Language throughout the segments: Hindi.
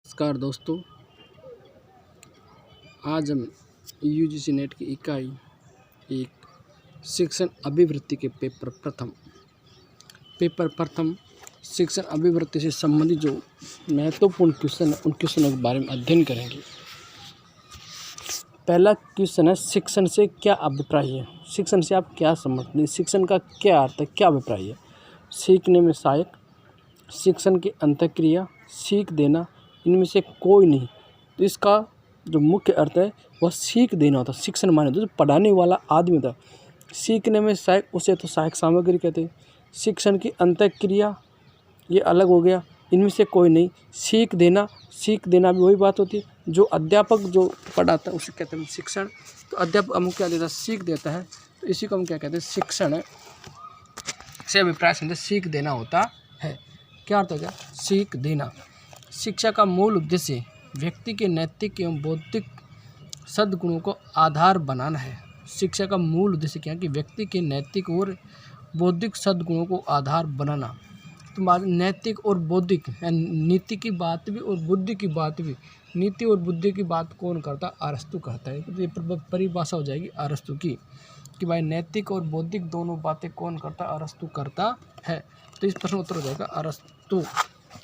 नमस्कार दोस्तों, आज हम यूजीसी नेट की इकाई एक शिक्षण अभिवृत्ति के पेपर प्रथम शिक्षण अभिवृत्ति से संबंधित जो महत्वपूर्ण क्वेश्चन है उन क्वेश्चनों के बारे में अध्ययन करेंगे। पहला क्वेश्चन है, शिक्षण से क्या अभिप्राय है? शिक्षण से आप क्या समझते हैं? शिक्षण का क्या अर्थ है, क्या अभिप्राय है? सीखने में सहायक, शिक्षण की अंतःक्रिया, सीख देना, इनमें से कोई नहीं। तो इसका जो मुख्य अर्थ है वह सीख देना होता है। शिक्षण माने तो जो पढ़ाने वाला आदमी होता है। सीखने में सहायक, उसे तो सहायक सामग्री कहते हैं। शिक्षण की अंतःक्रिया ये अलग हो गया, इनमें से कोई नहीं। सीख देना भी वही बात होती है। जो अध्यापक जो पढ़ाता है उसे कहते हैं शिक्षण। तो अध्यापक हमको क्या देता है? सीख देता है। तो इसी को हम क्या कहते हैं? शिक्षण से अभिप्राय समझे सीख देना होता है। क्या अर्थ हो गया? सीख देना। शिक्षा का मूल उद्देश्य व्यक्ति के नैतिक एवं बौद्धिक सद्गुणों को आधार बनाना है। शिक्षा का मूल उद्देश्य क्या है? कि व्यक्ति के नैतिक और बौद्धिक सद्गुणों को आधार बनाना। तो नैतिक और बौद्धिक, नीति की बात भी और बुद्धि की बात भी। नीति और बुद्धि की बात कौन करता? अरस्तु करता है। तो ये परिभाषा हो जाएगी अरस्तु की, कि भाई नैतिक और बौद्धिक दोनों बातें कौन करता? अरस्तु करता है। तो इस प्रश्न उत्तर हो जाएगा अरस्तु।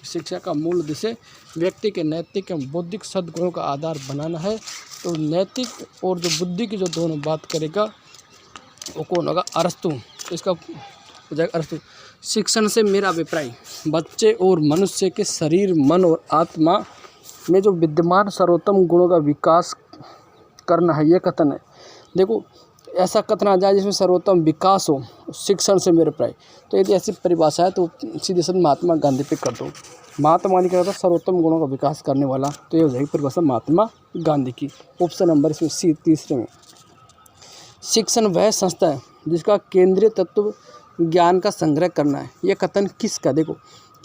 शिक्षा का मूल उद्देश्य व्यक्ति के नैतिक एवं बौद्धिक सद्गुणों का आधार बनाना है। तो नैतिक और जो बुद्धि की जो दोनों बात करेगा वो कौन होगा? अरस्तु। तो इसका हो जाएगा अरस्तु। शिक्षण से मेरा अभिप्राय बच्चे और मनुष्य के शरीर, मन और आत्मा में जो विद्यमान सर्वोत्तम गुणों का विकास करना है, ये कथन है। देखो, ऐसा कथन आ जाए जिसमें सर्वोत्तम विकास हो, शिक्षण से मेरे प्राय। तो यदि ऐसी परिभाषा है तो सीधे सीधे महात्मा गांधी पे कर दो। महात्मा गांधी क्या कहता है? सर्वोत्तम गुणों का विकास करने वाला। तो ये हो जाएगी परिभाषा महात्मा गांधी की। ऑप्शन नंबर इसमें सी, तीसरे में। शिक्षण वह संस्था है जिसका केंद्रीय तत्व ज्ञान का संग्रह करना है। यह कथन किसका? देखो,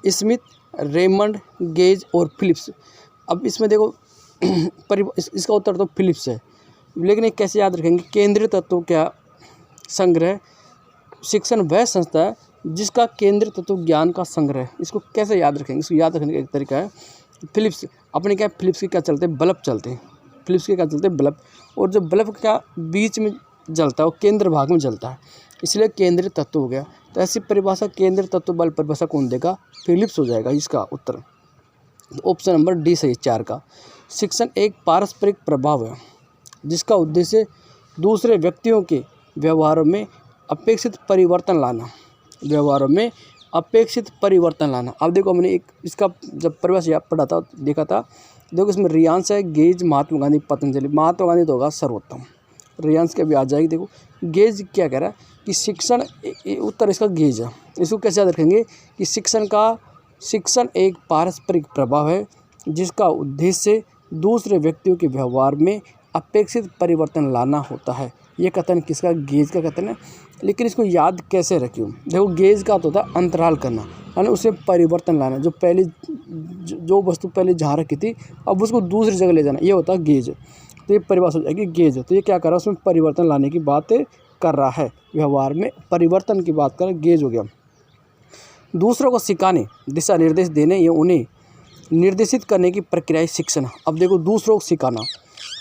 स्मिथ, रेमंड, गेज और फिलिप्स। अब इसमें देखो इसका उत्तर तो फिलिप्स है, लेकिन ये कैसे याद रखेंगे? केंद्रीय तत्व क्या संग्रह। शिक्षण वह संस्था है जिसका केंद्रीय तत्व ज्ञान का संग्रह। इसको कैसे याद रखेंगे? इसको याद रखने का एक तरीका है, फिलिप्स अपने क्या, फिलिप्स के क्या चलते हैं? बल्ब चलते हैं। फिलिप्स के क्या चलते हैं? बल्ब। और जो बल्ब क्या बीच में जलता है वो केंद्र भाग में जलता है, इसलिए केंद्रीय तत्व हो गया। तो ऐसी परिभाषा केंद्रीय तत्व बल परिभाषा कौन देगा? फिलिप्स हो जाएगा इसका उत्तर। ऑप्शन नंबर डी सही, 4 का। शिक्षण एक पारस्परिक प्रभाव है जिसका उद्देश्य दूसरे व्यक्तियों के व्यवहारों में अपेक्षित परिवर्तन लाना। अब देखो, हमने एक इसका जब परिभाषा पढ़ा था, देखा था, देखो इसमें रियांश है, गेज, महात्मा गांधी, पतंजलि। महात्मा गांधी तो होगा सर्वोत्तम, रियांश के भी आ जाएगी। देखो गेज क्या कह रहा है कि शिक्षण, उत्तर इसका गेज है। इसको कैसे याद रखेंगे? कि शिक्षण एक पारस्परिक प्रभाव है जिसका उद्देश्य दूसरे व्यक्तियों के व्यवहार में अपेक्षित परिवर्तन लाना होता है। ये कथन किसका? गेज का कथन है। लेकिन इसको याद कैसे रखियो? देखो, गेज का तो होता है अंतराल करना, यानी उसे परिवर्तन लाना। जो वस्तु पहले जहाँ रखी थी अब उसको दूसरी जगह ले जाना, ये होता है गेज। तो ये परिभाषा हो जाएगी गेज। तो ये क्या कर रहा है? उसमें परिवर्तन लाने की बात कर रहा है, व्यवहार में परिवर्तन की बात कर रहा है, गेज हो गया। दूसरों को सिखाने, दिशा निर्देश देने या उन्हें निर्देशित करने की प्रक्रिया शिक्षण। अब देखो, दूसरों को सिखाना,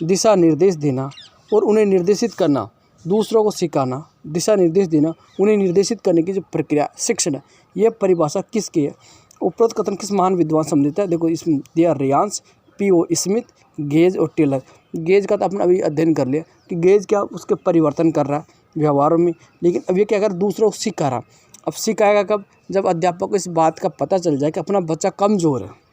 दिशा निर्देश देना और उन्हें निर्देशित करना। दूसरों को सिखाना, दिशा निर्देश देना, उन्हें निर्देशित करने की जो प्रक्रिया शिक्षण है, यह परिभाषा किसकी है? उपरोक्त कथन किस महान विद्वान सम्मिलित है? देखो, इसमें दिया रियांश, पी.ओ. स्मिथ, गेज और टेलर। गेज का तो आपने अभी अध्ययन कर लिया कि गेज क्या उसके परिवर्तन कर रहा है व्यवहारों में, लेकिन अब ये क्या कर दूसरों को सिखा रहा। अब सिखाएगा कब? जब अध्यापक को इस बात का पता चल जाए कि अपना बच्चा कमज़ोर है।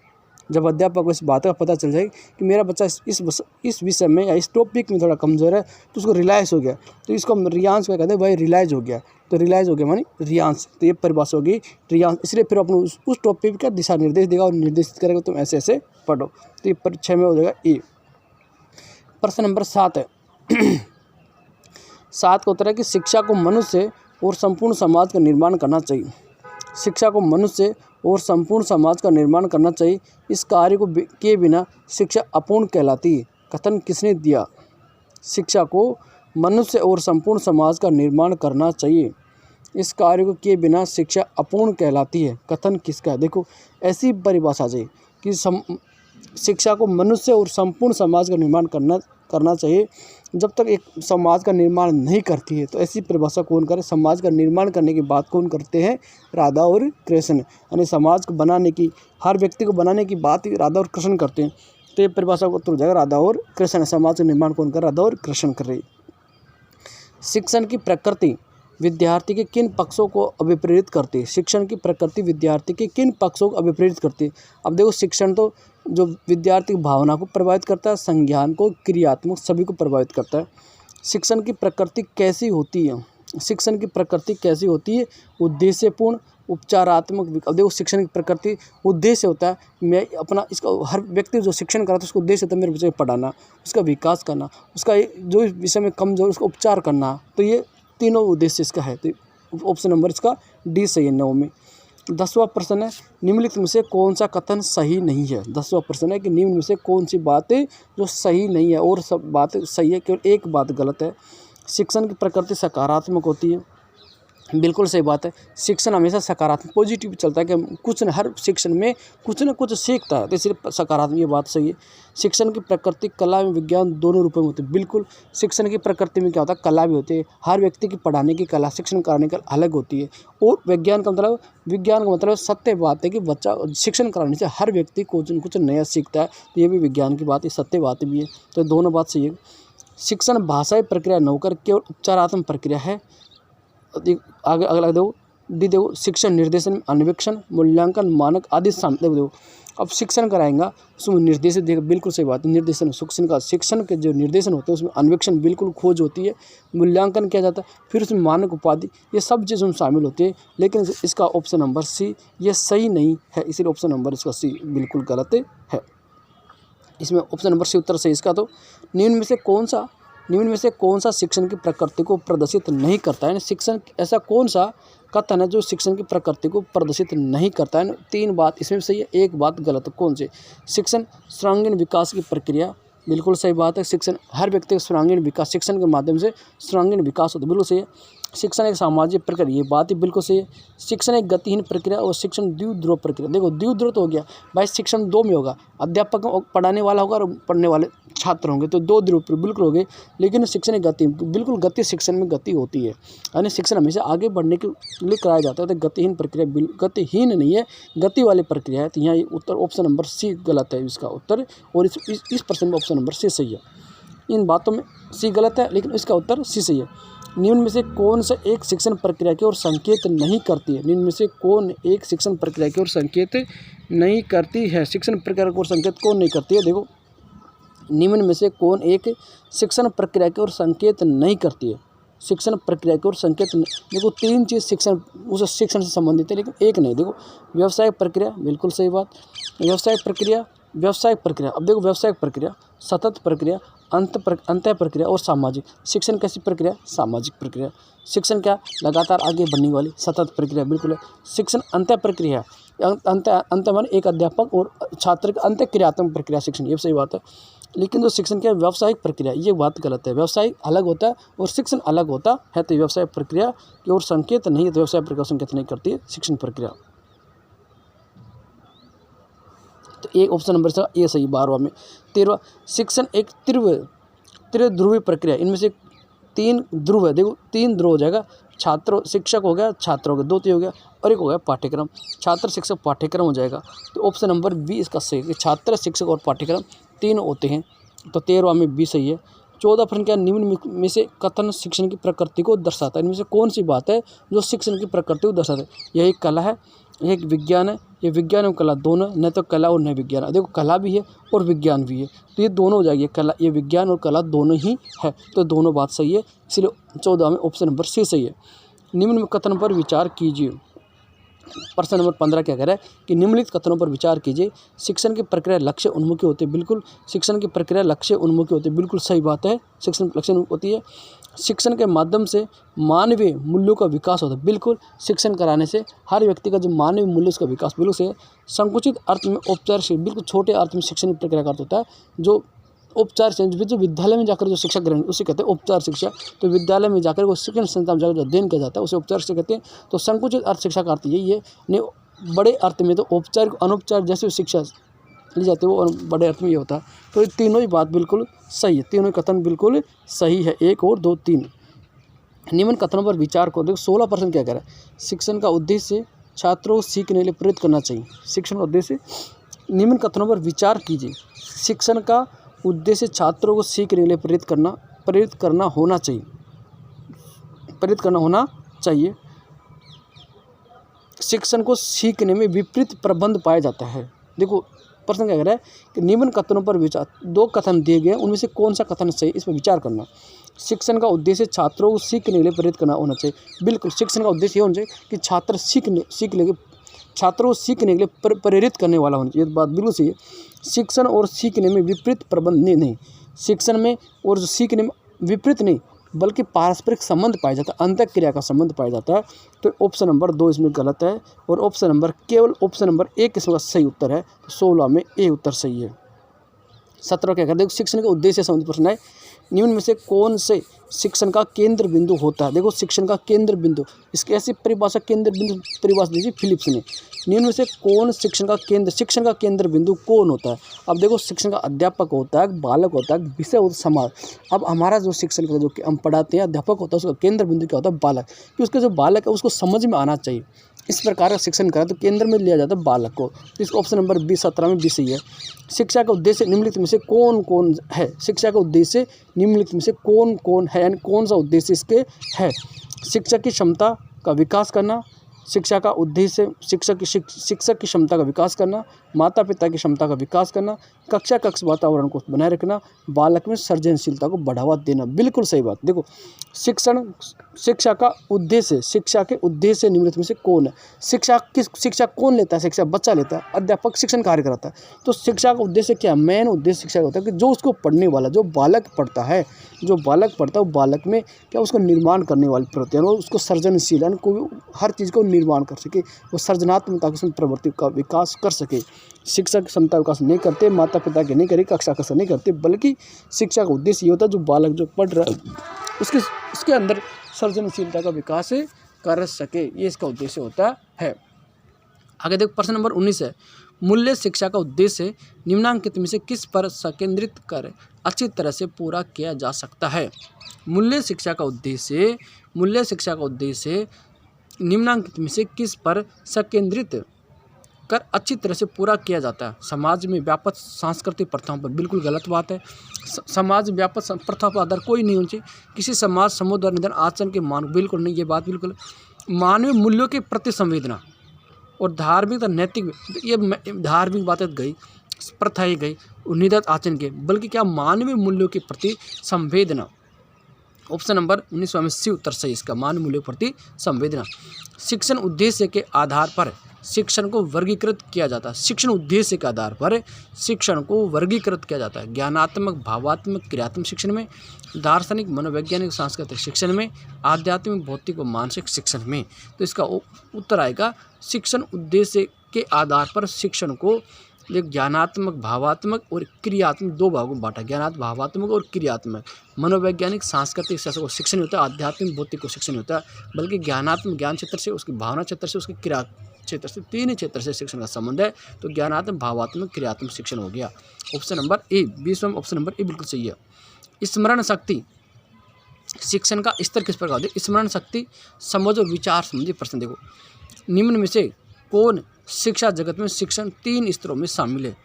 जब अध्यापक को इस बात का पता चल जाए कि मेरा बच्चा इस विषय में या इस टॉपिक में थोड़ा कमज़ोर है, तो उसको रियलाइज़ हो गया। तो इसको हम रियांश क्या कहते हैं? भाई रियलाइज़ हो गया। तो रियलाइज़ हो गया मानी रियांश। तो ये परिभाषा होगी रियांश। इसलिए फिर अपन उस टॉपिक का दिशा निर्देश देगा और निर्देशित करेगा, तुम ऐसे ऐसे पढ़ो। तो ये परीक्षा में हो जाएगा ए। प्रश्न नंबर 7 है। 7 का उत्तर है कि शिक्षा को मनुष्य और संपूर्ण समाज का निर्माण करना चाहिए। शिक्षा को मनुष्य और संपूर्ण समाज का निर्माण करना चाहिए। इस कार्य को के बिना शिक्षा अपूर्ण कहलाती है। कथन किसने दिया? शिक्षा को मनुष्य और संपूर्ण समाज का निर्माण करना चाहिए। इस कार्य को किए बिना शिक्षा अपूर्ण कहलाती है। कथन किसका है? देखो, ऐसी परिभाषा चाहिए कि शिक्षा को मनुष्य और संपूर्ण समाज का निर्माण करना चाहिए। जब तक एक समाज का निर्माण नहीं करती है तो ऐसी परिभाषा कौन करे? समाज का निर्माण करने की बात कौन करते हैं? राधा और कृष्ण। यानी समाज को बनाने की, हर व्यक्ति को बनाने की बात ही राधा और कृष्ण करते हैं। तो ये परिभाषा को उत्तर हो जाएगा राधा और कृष्ण। समाज का निर्माण कौन कर? राधा और कृष्ण कर रही। शिक्षण की प्रकृति विद्यार्थी के किन पक्षों को अभिप्रेरित करती है? शिक्षण की प्रकृति विद्यार्थी के किन पक्षों को अभिप्रेरित करती है? अब देखो, शिक्षण तो जो विद्यार्थी की भावना को प्रभावित करता है, संज्ञान को, क्रियात्मक, सभी को प्रभावित करता है। शिक्षण की प्रकृति कैसी होती है? शिक्षण की प्रकृति कैसी होती है? उद्देश्यपूर्ण, उपचारात्मक। अब देखो, शिक्षण की प्रकृति उद्देश्य होता है, मैं अपना इसका हर व्यक्ति जो शिक्षण कराता है उसका उद्देश्य होता है मेरे बच्चे को पढ़ाना, उसका विकास करना, उसका जो विषय में कमजोर उसका उपचार करना। तो ये तीनों उद्देश्य इसका है। तो ऑप्शन नंबर इसका डी सही है। 9 में 10वां प्रश्न है, निम्नलिखित में से कौन सा कथन सही नहीं है? 10वां प्रश्न है कि निम्न में से कौन सी बातें जो सही नहीं है, और सब बातें सही है, केवल एक बात गलत है। शिक्षण की प्रकृति सकारात्मक होती है, बिल्कुल सही बात है। शिक्षण हमेशा सकारात्मक, पॉजिटिव चलता है कि हम कुछ न, हर शिक्षण में कुछ न कुछ सीखता है, तो इसलिए सकारात्मक, ये बात सही है। शिक्षण की प्रकृति कला एवं विज्ञान दोनों रूपों में होती है, बिल्कुल। शिक्षण की प्रकृति में क्या होता है? कला भी होती है। हर व्यक्ति की पढ़ाने की कला, शिक्षण कराने की अलग होती है। और विज्ञान का मतलब सत्य बात है कि बच्चा शिक्षण कराने से हर व्यक्ति कुछ न कुछ नया सीखता है। तो ये भी विज्ञान की बात है, सत्य बात भी है। तो दोनों बात सही है। शिक्षण भाषाई प्रक्रिया न होकर केवल उपचारात्मक प्रक्रिया है। आगे अगला देखो, डी देखो, शिक्षण निर्देशन, अन्वेक्षण, मूल्यांकन, मानक आदि शामिल। देखो, अब शिक्षण कराएंगा उसमें निर्देशन, देखो बिल्कुल सही बात है। निर्देशन, शिक्षण के जो निर्देशन होते हैं उसमें अन्वेक्षण, बिल्कुल खोज होती है, मूल्यांकन किया जाता है, फिर उसमें मानक उपाधि, ये सब चीज़ शामिल होती है। लेकिन इसका ऑप्शन नंबर सी ये सही नहीं है, इसलिए ऑप्शन नंबर इसका सी बिल्कुल गलत है। इसमें ऑप्शन नंबर सी उत्तर सही इसका। तो निम्न में से कौन सा शिक्षण की प्रकृति को प्रदर्शित नहीं करता है? शिक्षण ऐसा कौन सा कथन है जो शिक्षण की प्रकृति को प्रदर्शित नहीं करता है? 3 बात इसमें सही है, 1 बात गलत है। कौन सी? शिक्षण सर्वांगीण विकास की प्रक्रिया, बिल्कुल सही बात है। शिक्षण हर व्यक्ति का सर्वांगीण विकास, शिक्षण के माध्यम से सर्वांगीण विकास होता है, बिल्कुल सही है। शिक्षण एक सामाजिक प्रक्रिया, ये बात ही बिल्कुल सही है। शिक्षण एक गतिहीन प्रक्रिया और शिक्षण द्विध्रुव प्रक्रिया। देखो, द्विध्रुव तो हो गया भाई, शिक्षण 2 में होगा, अध्यापक पढ़ाने वाला होगा और पढ़ने वाले छात्र होंगे, तो 2 ध्रुव बिल्कुल हो गए। लेकिन शिक्षण एक गति, बिल्कुल गति, शिक्षण में गति होती है, यानी शिक्षण हमेशा आगे बढ़ने के लिए कराया जाता है। तो गतिहीन प्रक्रिया गतिहीन नहीं है, गति वाली प्रक्रिया है। तो यहाँ उत्तर ऑप्शन नंबर सी गलत है इसका उत्तर, और इस प्रश्न में ऑप्शन नंबर सी सही है। इन बातों में सी गलत है, लेकिन इसका उत्तर सी सही है। निम्न में से कौन सा एक शिक्षण प्रक्रिया की ओर संकेत नहीं करती है? निम्न में से कौन एक शिक्षण प्रक्रिया की ओर संकेत नहीं करती है? शिक्षण प्रक्रिया की ओर संकेत कौन नहीं करती है? देखो, निम्न में से कौन एक शिक्षण प्रक्रिया की ओर संकेत नहीं करती है? शिक्षण प्रक्रिया की ओर संकेत, देखो 3 चीज़ शिक्षण से संबंधित है, लेकिन एक नहीं। देखो, व्यावसायिक प्रक्रिया, बिल्कुल सही बात। व्यावसायिक प्रक्रिया। अब देखो, व्यावसायिक प्रक्रिया, सतत प्रक्रिया, अंतः प्रक्रिया और सामाजिक। शिक्षण कैसी प्रक्रिया? सामाजिक प्रक्रिया। शिक्षण क्या? लगातार आगे बढ़ने वाली सतत प्रक्रिया, बिल्कुल है। शिक्षण अंतः प्रक्रिया, अंत मान एक अध्यापक और छात्र का अंतः क्रियात्मक प्रक्रिया शिक्षण, ये सही बात है। लेकिन जो शिक्षण क्या है? व्यावसायिक प्रक्रिया, ये बात गलत है। व्यावसायिक अलग होता है और शिक्षण अलग होता है। तो व्यावसायिक प्रक्रिया की ओर संकेत नहीं है, तो व्यावसायिक प्रक्रिया संकेत नहीं करती है शिक्षण प्रक्रिया। तो एक ऑप्शन नंबर इसका ये सही। 12वां में 13वां, शिक्षण एक त्रिध्रुवी प्रक्रिया, इनमें से 3 ध्रुव है। देखो, 3 ध्रुव हो जाएगा, शिक्षक हो गया, छात्र हो गया, 2 हो गया, और एक हो गया पाठ्यक्रम। छात्र, शिक्षक, पाठ्यक्रम हो जाएगा। तो ऑप्शन नंबर बी इसका सही है, छात्र, शिक्षक और पाठ्यक्रम 3 होते हैं। तो 13वां में बी सही है। 14 प्रश्न क्या? निम्न में से कथन शिक्षण की प्रकृति को दर्शाता है? इनमें से कौन सी बात है जो शिक्षण की प्रकृति को दर्शाता है? यह एक कला है, यह एक विज्ञान है, ये विज्ञान और कला दोनों, न तो कला और न विज्ञान। देखो, कला भी है और विज्ञान भी है, तो ये दोनों हो जाएगी, कला, ये विज्ञान और कला दोनों ही है। तो दोनों बात सही है, इसलिए 14 में ऑप्शन नंबर सी सही है। निम्न में कथन पर विचार कीजिए। प्रश्न नंबर 15 क्या कह रहा है कि निम्नलिखित कथनों पर विचार कीजिए। शिक्षण की प्रक्रिया लक्ष्य उन्मुखी होती है, बिल्कुल। शिक्षण की प्रक्रिया लक्ष्य उन्मुखी होती है, बिल्कुल सही बात है। शिक्षण लक्ष्य उन्मुखी होती है। शिक्षण के माध्यम से मानवीय मूल्यों का विकास होता है, बिल्कुल। शिक्षण कराने से हर व्यक्ति का जो मानवीय मूल्य उसका विकास, बिल्कुल सही है। संकुचित अर्थ में औपचारिक, बिल्कुल छोटे अर्थ में शिक्षण की प्रक्रिया का अर्थ होता है जो उपचार से, जो विद्यालय में जाकर जो शिक्षा ग्रहण, उसे कहते हैं उपचार शिक्षा। तो विद्यालय में जाकर वो शिक्षण संस्था में जाकर जो अध्ययन किया जाता है उसे उपचार शिक्षा कहते हैं। तो संकुचित अर्थ शिक्षा का अर्थ यही है। नहीं, बड़े अर्थ में तो औपचारिक, अनौपचारिक जैसे शिक्षा ली जाती है वो बड़े अर्थ में ये होता है। तो ये तीनों ही बात बिल्कुल सही है, तीनों कथन बिल्कुल सही है, 1 और 2 3। निम्न कथनों पर विचार को देखो 16% क्या कह रहा है, शिक्षण का उद्देश्य छात्रों को सीखने के लिए प्रेरित करना चाहिए। शिक्षण का उद्देश्य, निम्न कथनों पर विचार कीजिए। शिक्षण का उद्देश्य छात्रों को सीखने के लिए प्रेरित करना होना चाहिए। शिक्षण को सीखने में विपरीत प्रबंध पाया जाता है। देखो प्रश्न क्या कह रहा है कि निम्न कथनों पर विचार, 2 कथन दिए गए उनमें से कौन सा कथन सही, इस पर विचार करना। शिक्षण का उद्देश्य छात्रों को सीखने के लिए प्रेरित करना होना चाहिए। बिल्कुल शिक्षण का उद्देश्य ये होना चाहिए कि छात्रों को सीखने के लिए प्रेरित करने वाला होना चाहिए। ये बात बिल्कुल सही है। शिक्षण और सीखने में विपरीत प्रबंध नहीं, शिक्षण में और सीखने में विपरीत नहीं, बल्कि पारस्परिक संबंध पाया जाता है, अंतःक्रिया का संबंध पाया जाता है। तो ऑप्शन नंबर 2 इसमें गलत है और केवल ऑप्शन नंबर 1 इसका सही उत्तर है। तो 16 में ए उत्तर सही है। 17 क्या कहते हैं, शिक्षण के उद्देश्य से संबंधित प्रश्न है। निम्न में से कौन से शिक्षण का केंद्र बिंदु होता है। देखो शिक्षण का केंद्र बिंदु, इसकी ऐसी परिभाषा केंद्र बिंदु परिभाषा दी थी फिलिप्स ने। निम्न में से कौन शिक्षण का केंद्र बिंदु कौन होता है। अब देखो शिक्षण का अध्यापक होता है, बालक होता है, विषय होता है समाज। अब हमारा जो शिक्षण का जो हम पढ़ाते हैं अध्यापक होता है, उसका केंद्र बिंदु क्या होता है, बालक, कि उसका जो बालक है उसको समझ में आना चाहिए। इस प्रकार का शिक्षण करें तो केंद्र में लिया जाता है बालक को। इस ऑप्शन नंबर 20 17 में 20 सही है। शिक्षा का उद्देश्य निम्नलिखित में से कौन कौन है। शिक्षा का उद्देश्य निम्नलिखित में से कौन कौन है, यानी कौन सा उद्देश्य इसके है। शिक्षक की क्षमता का विकास करना, शिक्षा का उद्देश्य शिक्षक की क्षमता का विकास करना, माता पिता की क्षमता का विकास करना, कक्ष वातावरण को बनाए रखना, बालक में सृजनशीलता को बढ़ावा देना। बिल्कुल सही बात। देखो शिक्षा के उद्देश्य निम्नलिखित में से कौन है। शिक्षा कौन लेता है, शिक्षा बच्चा लेता है, अध्यापक शिक्षण कार्य कराता है। तो शिक्षा का उद्देश्य क्या है, मेन उद्देश्य शिक्षा का होता है कि जो उसको पढ़ने वाला, जो बालक पढ़ता है वो बालक में क्या उसको निर्माण करने वाली प्रवृत्ति है, उसको सृजनशील यानी कोई हर चीज़ को निर्माण कर सके, वो सृजनात्मकता की प्रवृत्ति का विकास कर सके। शिक्षक क्षमता विकास नहीं करते, माता पिता के नहीं करे, कक्षा का नहीं करते, बल्कि शिक्षा का उद्देश्य ये होता है जो बालक जो पढ़ रहा है उसके अंदर सृजनशीलता का विकास कर सके, ये इसका उद्देश्य होता है। आगे देखो प्रश्न नंबर 19 है, मूल्य शिक्षा का उद्देश्य निम्नांकित में से किस पर संकेंद्रित कर अच्छी तरह से पूरा किया जा सकता है। मूल्य शिक्षा का उद्देश्य निम्नांकित में से किस पर संकेंद्रित कर अच्छी तरह से पूरा किया जाता है। समाज में व्यापक सांस्कृतिक प्रथाओं पर, बिल्कुल गलत बात है। समाज व्यापक प्रथा पर आधार कोई नहीं होनी चाहिए। किसी समाज समूह द्वारा निधन आचरण के मान, बिल्कुल नहीं, ये बात बिल्कुल। मानवीय मूल्यों के प्रति संवेदना और धार्मिक तथा नैतिक, ये धार्मिक बातें गई, प्रथाएं गई, निधन आचरण के, बल्कि क्या मानवीय मूल्यों के प्रति संवेदना। ऑप्शन नंबर 19 में सी उत्तर सही इसका, मानवीय मूल्यों के प्रति संवेदना। शिक्षण उद्देश्य के आधार पर शिक्षण को वर्गीकृत किया जाता है। शिक्षण उद्देश्य के आधार पर शिक्षण को वर्गीकृत किया जाता है। ज्ञानात्मक, भावात्मक, क्रियात्मक शिक्षण में, दार्शनिक, मनोवैज्ञानिक, सांस्कृतिक शिक्षण में, आध्यात्मिक, भौतिक व मानसिक शिक्षण में। तो इसका उत्तर आएगा शिक्षण उद्देश्य के आधार पर शिक्षण को ज्ञानात्मक, भावात्मक और क्रियात्मक 2 भागों में बांटा। ज्ञानात्मक, भावात्मक और क्रियात्मक। मनोवैज्ञानिक, सांस्कृतिक को शिक्षण होता है, आध्यात्मिक, भौतिक को शिक्षण होता है, बल्कि ज्ञानात्मक ज्ञान क्षेत्र से, उसकी भावना क्षेत्र से, उसकी क्रिया क्षेत्र से, 3 क्षेत्र से शिक्षण का संबंध है। तो ज्ञानात्मक, भावात्मक, क्रियात्मक शिक्षण हो गया। ऑप्शन नंबर ए, 20वां ऑप्शन नंबर ए बिल्कुल सही है। स्मरण शक्ति शिक्षण का स्तर किस प्रकार होता है। स्मरण शक्ति, समझ और विचार संबंधी प्रश्न। देखो निम्न में से कौन शिक्षा जगत में शिक्षण 3 स्तरों में शामिल है।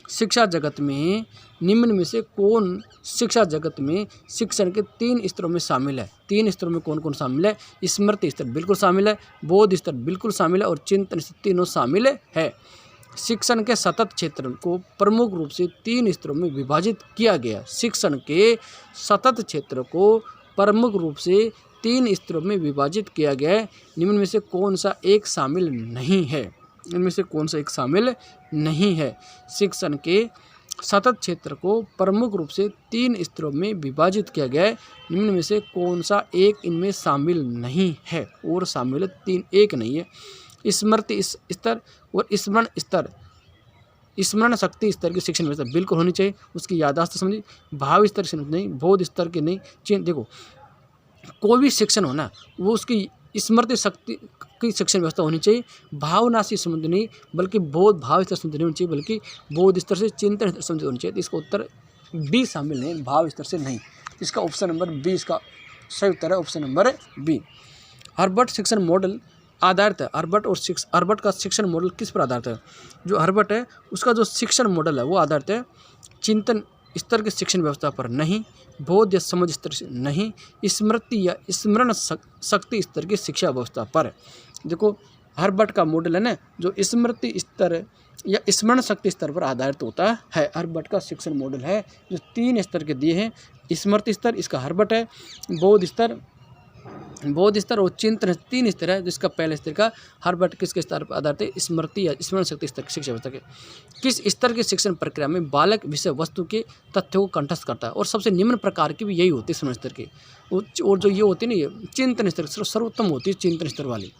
शिक्षा जगत में निम्न में से कौन शिक्षा जगत में शिक्षण के 3 स्तरों में शामिल है। 3 स्तरों में कौन कौन शामिल है। स्मृति स्तर बिल्कुल शामिल है, बोध स्तर बिल्कुल शामिल है और चिंतन स्तर, तीनों शामिल है। शिक्षण के सतत क्षेत्र को प्रमुख रूप से 3 स्तरों में विभाजित किया गया। शिक्षण के सतत क्षेत्र को प्रमुख रूप से 3 स्तरों में विभाजित किया गया है। निम्न में से कौन सा एक शामिल नहीं है। इनमें से कौन सा एक शामिल नहीं है। शिक्षण के सतत क्षेत्र को प्रमुख रूप से 3 स्तरों में विभाजित किया गया है। निम्न में से कौन सा एक इनमें शामिल नहीं है। और शामिल है 3, एक नहीं है। स्मृति स्तर और स्मरण स्तर, स्मरण शक्ति स्तर की शिक्षण व्यवस्था बिल्कुल होनी चाहिए, उसकी याददाश्त समझी। भाव स्तर से नहीं, बोध स्तर के नहीं। देखो कोई भी शिक्षण होना वो उसकी स्मृति शक्ति की शिक्षण व्यवस्था होनी चाहिए। भावना से संबंधित नहीं बल्कि बोध भाव स्तर संबंधित नहीं होनी चाहिए, बल्कि बोध स्तर से चिंतन स्तर संबंधित होनी चाहिए। तो इसका उत्तर बी शामिल नहीं, भाव स्तर से नहीं। इसका ऑप्शन नंबर बी इसका सही उत्तर है, ऑप्शन नंबर बी। हर्बर्ट शिक्षण मॉडल आधारित है। हर्बर्ट का शिक्षण मॉडल किस पर आधारित है? जो हर्बर्ट है उसका जो शिक्षण मॉडल है वो आधारित है चिंतन स्तर के शिक्षण व्यवस्था पर नहीं, बोध या समझ स्तर से नहीं, स्मृति या स्मरण शक्ति स्तर की शिक्षा व्यवस्था पर। देखो हर्बर्ट का मॉडल है ना, जो स्मृति स्तर या स्मरण शक्ति स्तर पर आधारित होता है। हर्बर्ट का शिक्षण मॉडल है जो 3 स्तर के दिए हैं। स्मृति स्तर इसका हर्बर्ट है, बोध स्तर और चिंतन 3 स्तर है, जिसका पहले स्तर का हर्बर्ट किसके स्तर पर आधारित है? स्मृति या स्मरण शक्ति स्तर की शिक्षा व्यवस्था के। किस स्तर की शिक्षण प्रक्रिया में बालक विषय वस्तु के तथ्यों को कंठस्थ करता है? और सबसे निम्न प्रकार की भी यही होती है स्मरण स्तर की। और जो ये होती है ना, ये चिंतन स्तर सर्वोत्तम होती है, चिंतन स्तर वाली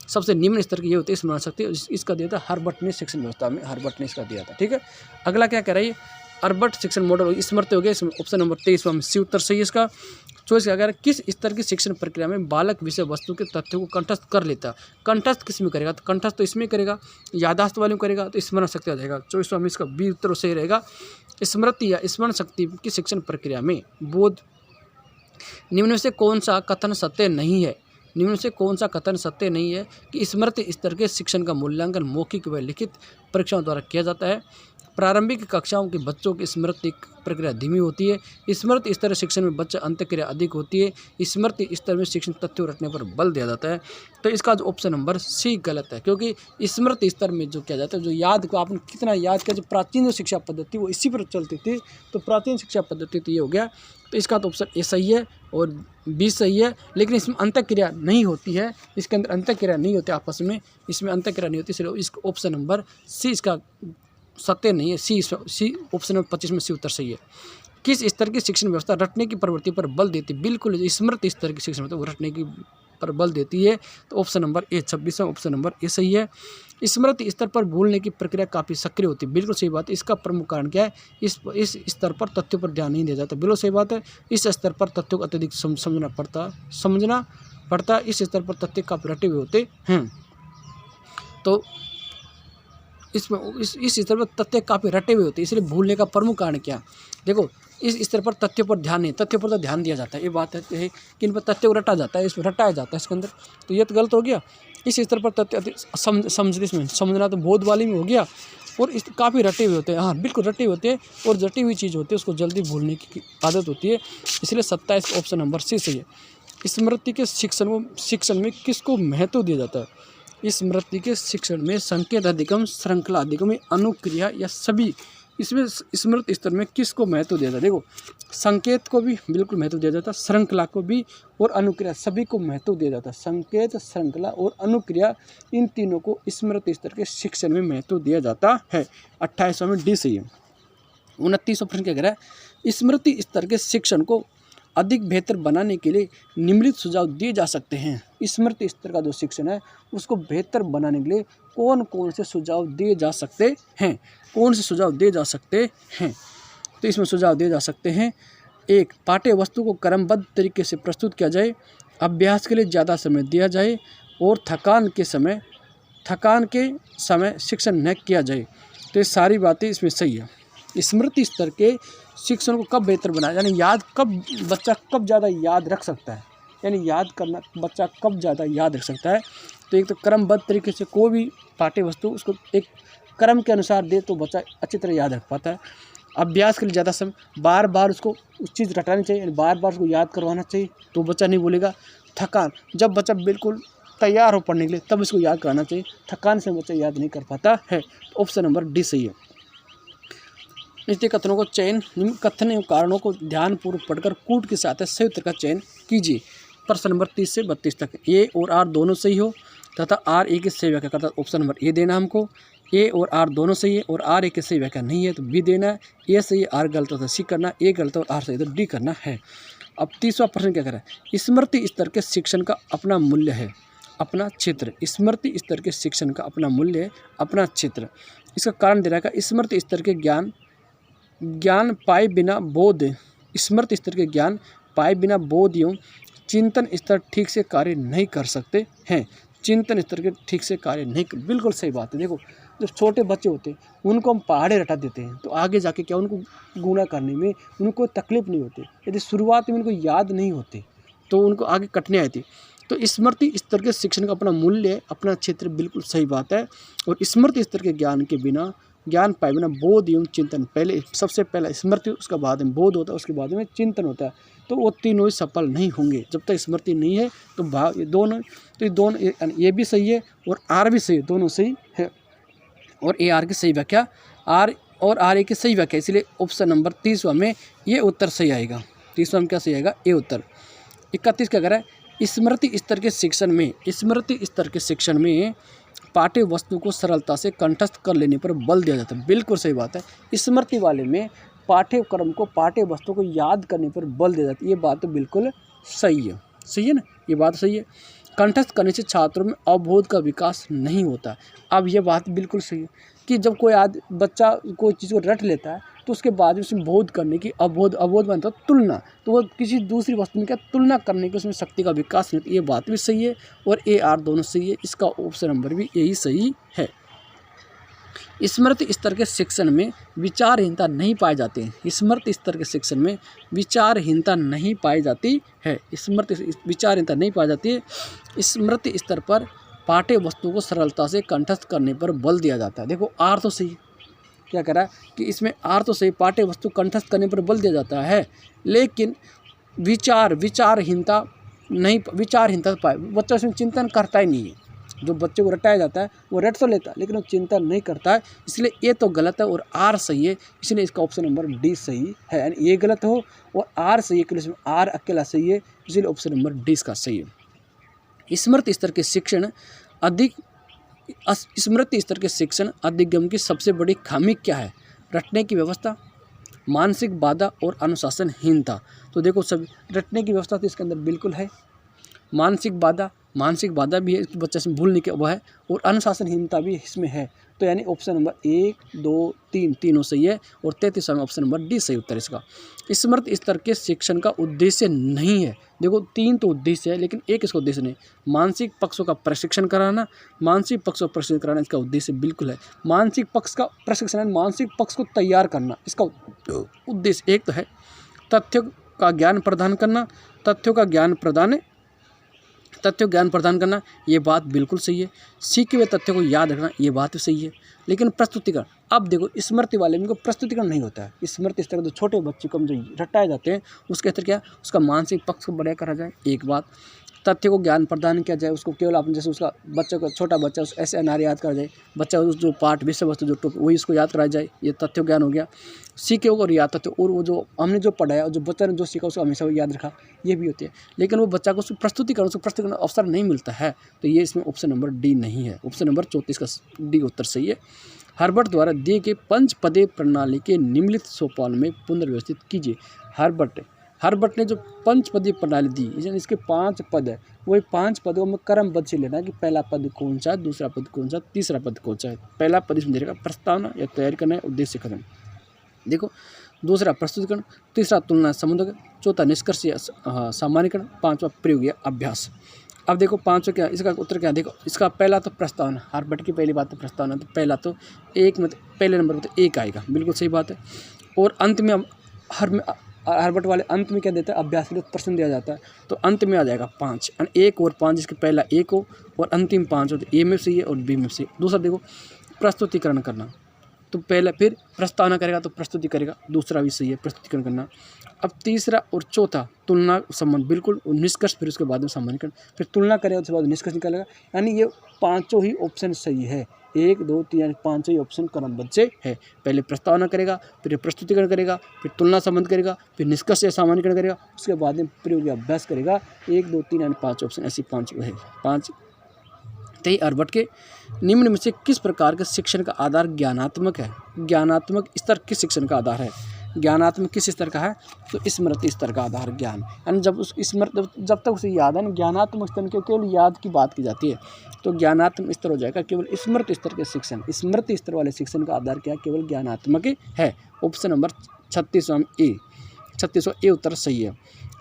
सबसे निम्न स्तर की ये होती है स्मरण शक्ति। इसका दिया था हर्बर्ट ने शिक्षण व्यवस्था में, हर्बर्ट ने इसका दिया था। ठीक है, अगला क्या कह रहा है? हर्बर्ट शिक्षण मॉडल स्मृति हो गया, ऑप्शन नंबर 23 में सी उत्तर सही है इसका। चॉइस क्या कह रहा है? किस स्तर की शिक्षण प्रक्रिया में बालक विषय वस्तु के तथ्यों को कंठस्थ कर लेता है? कंठस्थ किस में करेगा? तो कंठस्थ तो इसमें करेगा, यादाश्त वाले में करेगा, तो स्मरण शक्ति आ जाएगा। चॉइस में इसका बी उत्तर सही रहेगा। स्मृति या स्मरण शक्ति की शिक्षण प्रक्रिया में बोध। निम्न में से कौन सा कथन सत्य नहीं है? निम्न से कौन सा कथन सत्य नहीं है कि स्मृति स्तर के शिक्षण का मूल्यांकन मौखिक व लिखित परीक्षाओं द्वारा किया जाता है? प्रारंभिक कक्षाओं के बच्चों की स्मृति प्रक्रिया धीमी होती है। स्मृति स्तर शिक्षण में बच्चा अंतक्रिया अधिक होती है। स्मृति स्तर में शिक्षण तथ्यों रखने पर बल दिया जाता है। तो इसका जो ऑप्शन नंबर सी गलत है, क्योंकि स्मृति स्तर में जो किया जाता है, जो याद को आपने कितना याद किया, जो प्राचीन जो शिक्षा पद्धति वो इसी पर चलती थी, तो प्राचीन शिक्षा पद्धति तो ये हो गया। तो इसका तो ऑप्शन ए सही है और बी सही है, लेकिन इसमें अंतक्रिया नहीं होती है, इसके अंदर अंतक्रिया नहीं होती आपस में, इसमें अंतक्रिया नहीं होती, इसलिए इसका ऑप्शन नंबर सी इसका सत्य नहीं है। सी ऑप्शन नंबर 25 में सी उत्तर सही है। किस स्तर की शिक्षण व्यवस्था रटने की प्रवृत्ति पर बल देती है? बिल्कुल स्मृति स्तर की शिक्षण व्यवस्था वो रटने की पर बल देती है। तो ऑप्शन नंबर ए 26 ऑप्शन नंबर ए सही है। स्मृति स्तर पर भूलने की प्रक्रिया काफ़ी सक्रिय होती है। बिल्कुल सही बात है। इसका प्रमुख कारण क्या है? इस स्तर पर तथ्यों पर ध्यान नहीं दिया जाता। बिल्कुल सही बात है। इस स्तर पर तथ्यों को अत्यधिक समझना पड़ता। इस स्तर पर तथ्य काफ़ी रटे हुए होते हैं। तो इसमें इस स्तर पर तथ्य काफ़ी रटे हुए होते हैं, इसलिए भूलने का प्रमुख कारण क्या? देखो इस स्तर पर तथ्यों पर ध्यान नहीं, तथ्यों पर तो ध्यान दिया जाता है, ये बात है कि इन पर तथ्यों को रटा जाता है, इसमें रटाया जाता है इसके अंदर, तो ये तो गलत हो गया। इस स्तर पर तथ्य समझना तो बोध वाली में हो गया, और इस काफ़ी रटे हुए होते हैं। हाँ बिल्कुल रटे हुए होते हैं, और रटी हुई चीज़ होती है उसको जल्दी भूलने की आदत होती है, इसलिए 27 ऑप्शन नंबर सी सही है। स्मृति के शिक्षण में किसको महत्व दिया जाता है? स्मृति के शिक्षण में संकेत अधिगम, श्रृंखला अधिगम, अनुक्रिया या सभी, इसमें स्मृति स्तर में किसको महत्व दिया जाता है? देखो संकेत को भी बिल्कुल महत्व दिया जाता है, श्रृंखला को भी और अनुक्रिया सभी को महत्व दिया जाता है। संकेत, श्रृंखला और अनुक्रिया इन तीनों को स्मृति स्तर के शिक्षण में महत्व दिया जाता है। 28वां में डी सही है। 29वां प्रश्न क्या कह रहा है? स्मृति स्तर के शिक्षण को अधिक बेहतर बनाने के लिए निम्नलिखित सुझाव दिए जा सकते हैं। स्मृति स्तर का जो शिक्षण है उसको बेहतर बनाने के लिए कौन कौन से सुझाव दिए जा सकते हैं? कौन से सुझाव दिए जा सकते हैं? तो इसमें सुझाव दिए जा सकते हैं। 1. पाठ्य वस्तु को क्रमबद्ध तरीके से प्रस्तुत किया जाए, अभ्यास के लिए ज़्यादा समय दिया जाए, और थकान के समय शिक्षण न किया जाए। तो ये सारी बातें इसमें सही है। स्मृति स्तर के शिक्षण को कब बेहतर बनाया, यानी बच्चा कब ज़्यादा याद रख सकता है, यानी याद करना बच्चा कब ज़्यादा याद रख सकता है? तो एक तो क्रमबद्ध तरीके से कोई भी पाठ्य वस्तु उसको एक क्रम के अनुसार दे तो बच्चा अच्छी तरह याद रख पाता है। अभ्यास के लिए ज़्यादा समय, बार बार उसको उस चीज़ रटानी चाहिए, यानी बार बार उसको याद करवाना चाहिए तो बच्चा नहीं भूलेगा। थकान, जब बच्चा बिल्कुल तैयार हो पढ़ने के लिए तब इसको याद कराना चाहिए, थकान से बच्चा याद नहीं कर पाता है। तो ऑप्शन नंबर डी सही है। नीति कथनों को चयन, कथन एवं कारणों को ध्यानपूर्वक पढ़कर कूट के साथ सही उत्तर का चयन कीजिए। प्रश्न नंबर 30 से 32 तक ए और आर दोनों सही हो तथा आर ए की सही व्याख्या करता है, ऑप्शन नंबर ए देना हमको। ए और आर दोनों सही है और आर ए की सही व्याख्या नहीं है तो बी देना है। ए सही है, आर गलत तो सी करना, ए गलत और आर सही तो डी करना है। अब 30वां प्रश्न क्या कर रहा है? स्मृति स्तर के शिक्षण का अपना मूल्य है, अपना क्षेत्र। स्मृति स्तर के शिक्षण का अपना मूल्य है, अपना क्षेत्र। इसका कारण दे रहा है स्मृति स्तर के ज्ञान पाए बिना बोध, स्मृति स्तर के ज्ञान पाए बिना बोध एवं चिंतन स्तर ठीक से कार्य नहीं कर सकते हैं। चिंतन स्तर के ठीक से कार्य नहीं कर, बिल्कुल सही बात है। देखो जो छोटे बच्चे होते हैं उनको हम पहाड़े रटा देते हैं तो आगे जाके क्या उनको गुणा करने में उनको तकलीफ नहीं होती। यदि शुरुआत में उनको याद नहीं होती तो उनको आगे कठिनाई आती। तो स्मृति स्तर के शिक्षण का अपना मूल्य है, अपना क्षेत्र, बिल्कुल सही बात है। और स्मृति स्तर के ज्ञान के बिना, ज्ञान पाए बिना बोध एवं चिंतन, पहले सबसे पहला स्मृति, उसका बाद में बोध होता है, उसके बाद में चिंतन होता है। तो वो तीनों ही सफल नहीं होंगे जब तक स्मृति नहीं है। तो भाव ये दोनों, तो ये दोनों, ये भी सही है और आर भी सही है, दोनों सही है। और ए आर की सही व्याख्या, आर और आर ए की सही व्याख्या, इसलिए ऑप्शन नंबर 30वां में ये उत्तर सही आएगा। 30वां में क्या सही आएगा? ए उत्तर। 31 क्या कह रहा है? स्मृति स्तर के शिक्षण में, स्मृति स्तर के शिक्षण में पाठ्य वस्तु को सरलता से कंठस्थ कर लेने पर बल दिया जाता है। बिल्कुल सही बात है। स्मृति वाले में पाठ्यक्रम को, पाठ्य वस्तु को याद करने पर बल दिया जाता है। ये बात तो बिल्कुल सही है, सही है ना, ये बात सही है। कंठस्थ करने से छात्रों में अवबोध का विकास नहीं होता। अब ये बात बिल्कुल सही है कि जब कोई बच्चा कोई चीज़ को रट लेता है तो उसके बाद उसमें बोध करने की, अवबोध बनता है तुलना, तो वो किसी दूसरी वस्तु में क्या तुलना करने की उसमें शक्ति का विकास नहीं होता। ये बात भी सही है और ए आर दोनों सही है। इसका ऑप्शन नंबर भी यही सही है। स्मृति स्तर के शिक्षण में विचारहीनता नहीं पाई जाती है। स्मृति स्तर के शिक्षण में विचारहीनता नहीं पाई जाती है। स्मृति विचारहीनता नहीं पाई जाती है। स्मृति स्तर पर पाठ्य वस्तु को सरलता से कंठस्थ करने पर बल दिया जाता है। देखो आर तो सही, क्या कह रहा है कि इसमें आर तो सही, पाठ्य वस्तु कंठस्थ करने पर बल दिया जाता है, लेकिन विचारहीनता पाए, बच्चा उसमें चिंतन करता ही नहीं है। जो बच्चे को रटाया जाता है वो रट तो लेता है लेकिन वो चिंतन नहीं करता है, इसलिए ये तो गलत है और आर सही है। इसलिए इसका ऑप्शन नंबर डी सही है। यानी ये गलत हो और आर सही है, इसमें आर अकेला सही है, इसलिए ऑप्शन नंबर डी इसका सही है। स्मृति स्तर के शिक्षण स्मृति स्तर के शिक्षण अधिगम की सबसे बड़ी खामी क्या है? रटने की व्यवस्था, मानसिक बाधा और अनुशासनहीनता। तो देखो सभी रटने की व्यवस्था तो इसके अंदर बिल्कुल है, मानसिक बाधा भी है, बच्चे से भूलने की वह है, और अनुशासनहीनता भी इसमें है। तो यानी ऑप्शन नंबर 1, 2, 3 तीनों सही है और 33वां ऑप्शन नंबर डी सही उत्तर इसका। स्मृति स्तर के शिक्षण का उद्देश्य नहीं है। देखो 3 तो उद्देश्य है लेकिन एक इसका उद्देश्य नहीं। मानसिक पक्षों का प्रशिक्षण कराना, मानसिक पक्षों का प्रशिक्षण कराना इसका उद्देश्य बिल्कुल है। मानसिक पक्ष का प्रशिक्षण, मानसिक पक्ष को तैयार करना इसका उद्देश्य एक तो है। तथ्यों का ज्ञान प्रदान करना, तथ्यों का ज्ञान प्रदान करना, ये बात बिल्कुल सही है। सीखे हुए तथ्यों को याद रखना, ये बात भी सही है। लेकिन प्रस्तुतिकरण, अब देखो स्मृति वाले में प्रस्तुतिकरण नहीं होता है। स्मृति स्तर जो छोटे बच्चे को जो रटाए जाते हैं उसके अंदर क्या, उसका मानसिक पक्ष को बढ़िया करा जाए, एक बात। तथ्य को ज्ञान प्रदान किया जाए, उसको केवल आपने जैसे उसका बच्चा को, छोटा बच्चा उस ऐसे अनार याद करा जाए, बच्चा उस जो पाठ विषय वस्तु जो टॉपिक वही उसको याद कराया जाए, ये तथ्य ज्ञान हो गया। सीखे और याद तथ्य, और वो जो हमने जो पढ़ाया, जो बच्चा ने जो सीखा उसको हमेशा वो याद रखा, ये भी होती है। लेकिन वो बच्चा को उसको प्रस्तुतिकरण अवसर नहीं मिलता है, तो ये इसमें ऑप्शन नंबर डी नहीं है। ऑप्शन नंबर 34 का डी उत्तर सही है। हर्बर्ट द्वारा दिए गए पंचपदीय प्रणाली के निम्नलिखित सोपान में पुनर्व्यवस्थित कीजिए। हर्बर्ट ने जो पंचपदीय प्रणाली दी, इसके 5 पद है, वही 5 पदों में क्रमबद्ध से लेना है कि पहला पद कौन सा है, दूसरा पद कौन सा, तीसरा पद कौन सा है। पहला पद इसमें देगा प्रस्तावना या तैयारी करना है, उद्देश्य खत्म। देखो दूसरा प्रस्तुतिकरण, तीसरा तुलना संबंध, चौथा निष्कर्ष या सामान्यकरण, 5वां प्रयोग या अभ्यास। अब देखो 5 क्या, इसका उत्तर क्या, देखो इसका पहला तो प्रस्तावना, हर्बर्ट की पहली बात तो प्रस्तावना, तो पहला तो एक में पहले नंबर पर तो 1 आएगा, बिल्कुल सही बात है। और अंत में हर्बर्ट वाले अंत में क्या देता है, अभ्यास के लिए प्रश्न दिया जाता है, तो अंत में आ जाएगा 5, 1 और 5, जिसके पहला 1 हो और अंतिम 5 हो, तो ए में सही है और बी में सही। दूसरा देखो प्रस्तुतिकरण करना, तो पहले फिर प्रस्तावना करेगा तो प्रस्तुति करेगा, दूसरा भी सही है प्रस्तुतिकरण करना। अब तीसरा और चौथा तुलना संबंध बिल्कुल, निष्कर्ष फिर उसके बाद में सामान्यकरण, फिर तुलना करेगा उसके बाद निष्कर्ष निकालेगा, यानी ये 5 ही ऑप्शन सही है। 1, 2, 3 यानी 5 ही ऑप्शन क्रमबद्ध से है। पहले प्रस्तावना करेगा, फिर प्रस्तुतिकरण करेगा, फिर तुलना संबंध करेगा, फिर निष्कर्ष या सामान्यकरण करेगा, उसके बाद में प्रयोग या अभ्यास करेगा। 1, 2, 3 यानी 5 ऑप्शन, ऐसी 5 है 5। तय हर्बर्ट के निम्न में से किस प्रकार के शिक्षण का आधार ज्ञानात्मक है? ज्ञानात्मक स्तर किस शिक्षण का आधार है? ज्ञानात्मक किस स्तर का है? तो स्मृति स्तर का आधार ज्ञान, यानी जब तक उसे याद है ना, ज्ञानात्मक स्तर के केवल याद की बात की जाती है, तो ज्ञानात्मक स्तर हो जाएगा केवल स्मृति स्तर के शिक्षण। स्मृति स्तर वाले शिक्षण का आधार क्या, केवल ज्ञानात्मक है। ऑप्शन नंबर 36वां ए उत्तर सही है।